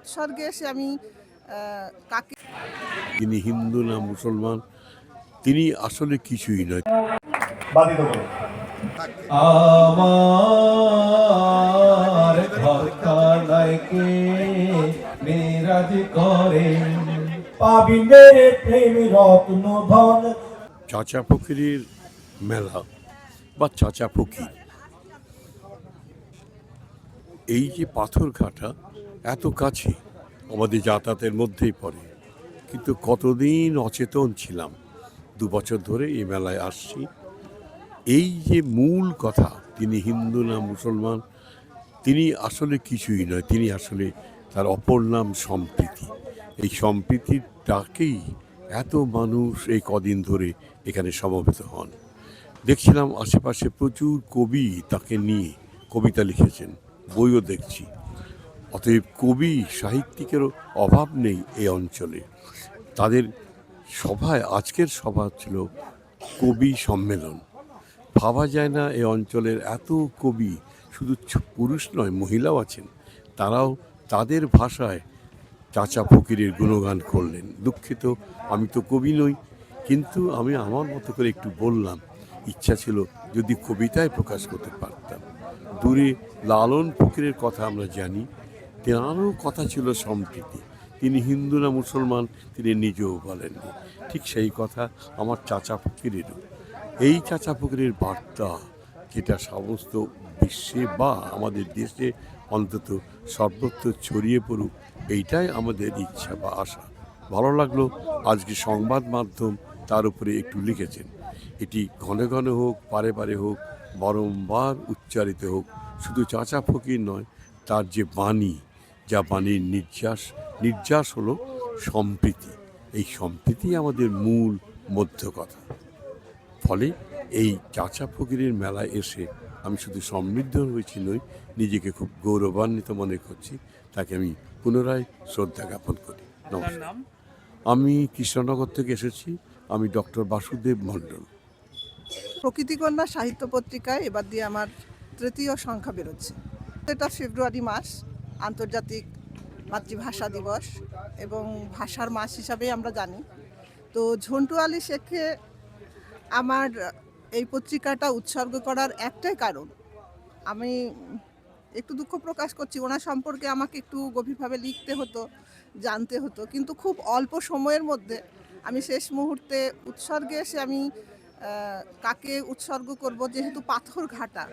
উৎসর্গে এসে আমি কাকে তিনি হিন্দু না মুসলমান, তিনি আসলে কিছুই নয়। আমার ঘরখানায়কে মেরাজ করে পাবিনে প্রেম রত্ন ধন। চাচা ফকিরের মেলা বা চাচা ফকির, এই যে পাথর ঘাটা এত কাছে, আমাদের যাতায়াতের মধ্যেই পড়ে, কিন্তু কতদিন অচেতন ছিলাম। 2 বছর ধরে এই মেলায় আসছি। এই যে মূল কথা, তিনি হিন্দু না মুসলমান, তিনি আসলে কিছুই নয়, তিনি আসলে তার অপর নাম সম্প্রীতি। এই সম্প্রীতির ডাকেই এত মানুষ এই কদিন ধরে এখানে সমবেত হন। দেখছিলাম আশেপাশে প্রচুর কবি তাকে নিয়ে কবিতা লিখেছেন, বইও দেখছি। অতএব কবি সাহিত্যিকেরও অভাব নেই এই অঞ্চলে। তাদের সভায়, আজকের সভা ছিল কবি সম্মেলন। ভাবা যায় না এই অঞ্চলের এত কবি, শুধু পুরুষ নয়, মহিলাও আছেন। তারাও তাদের ভাষায় চাচা ফকিরের গুণগান করলেন। দুঃখিত, আমি তো কবি নই, কিন্তু আমি আমার মতো করে একটু বললাম। ইচ্ছা ছিল যদি কবিতায় প্রকাশ করতে পারতাম। দূরে লালন ফকিরের কথা আমরা জানি, তেনারও কথা ছিল সম্প্রীতি। তিনি হিন্দু না মুসলমান তিনি নিজেও বলেননি। ঠিক সেই কথা আমার চাচা ফকিরেরও। এই চাচা ফকিরের বার্তা, যেটা সমস্ত বিশ্বে বা আমাদের দেশে অন্তত সর্বত্র ছড়িয়ে পড়ুক, এইটাই আমাদের ইচ্ছা বা আশা। ভালো লাগলো আজকে সংবাদ মাধ্যম তার উপরে একটু লিখেছেন। এটি ঘন ঘন হোক, পারে পারে হোক, বারংবার উচ্চারিত হোক। শুধু চাচা ফকির নয়, তার যে বাণী, যা বাণীর নির্যাস হলো সম্প্রীতি। এই সম্প্রীতি আমাদের মূল মধ্য কথা। ফলে এই চাচা ফকিরের মেলায় এসে আমি শুধু সমৃদ্ধ হয়েছি নই, নিজেকে খুব গৌরবান্বিত মনে করছি। তাকে আমি পুনরায় শ্রদ্ধা জ্ঞাপন করি। নমস্কার। আমি কৃষ্ণনগর থেকে এসেছি। আমি ডক্টর বাসুদেব মণ্ডল। প্রকৃতিকন্যা সাহিত্য পত্রিকায় এবার দিয়ে আমার 3য় সংখ্যা বেরোচ্ছে। এটা ফেব্রুয়ারি মাস, আন্তর্জাতিক মাতৃভাষা দিবস এবং ভাষার মাস হিসাবে আমরা জানি। তো ঝন্টু আলী শেখকে আমার এই পত্রিকাটা উৎসর্গ করার একটাই কারণ, আমি একটু দুঃখ প্রকাশ করছি, ওনার সম্পর্কে আমাকে একটু গভীরভাবে লিখতে হতো, জানতে হতো, কিন্তু খুব অল্প সময়ের মধ্যে আমি শেষ মুহূর্তে উৎসর্গে এসে আমি কাকে উৎসর্গ করব, যেহেতু পাথর ঘাটা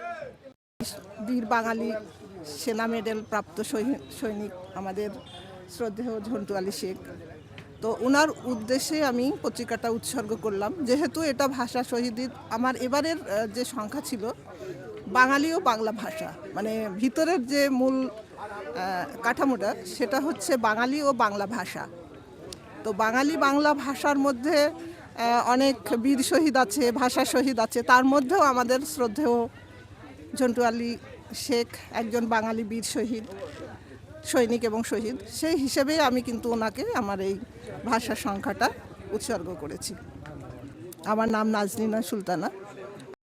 বীর বাঙালি সেনা মেডেল প্রাপ্ত সৈনিক আমাদের শ্রদ্ধেয় ঝন্টু আলী শেখ, তো ওনার উদ্দেশ্যে আমি পত্রিকাটা উৎসর্গ করলাম। যেহেতু এটা ভাষা শহীদ, আমার এবারের যে সংখ্যা ছিল বাঙালি ও বাংলা ভাষা, মানে ভিতরের যে মূল কাঠামোটা সেটা হচ্ছে বাঙালি ও বাংলা ভাষা। তো বাঙালি বাংলা ভাষার মধ্যে অনেক বীর শহীদ আছে, ভাষা শহীদ আছে, তার মধ্যেও আমাদের শ্রদ্ধেয় ঝন্টু আলী শেখ একজন বাঙালি বীর শহীদ, সৈনিক এবং শহীদ। সেই হিসেবেই আমি কিন্তু ওনাকে আমার এই ভাষার সংখ্যাটা উৎসর্গ করেছি। আমার নাম নাজনীনা সুলতানা।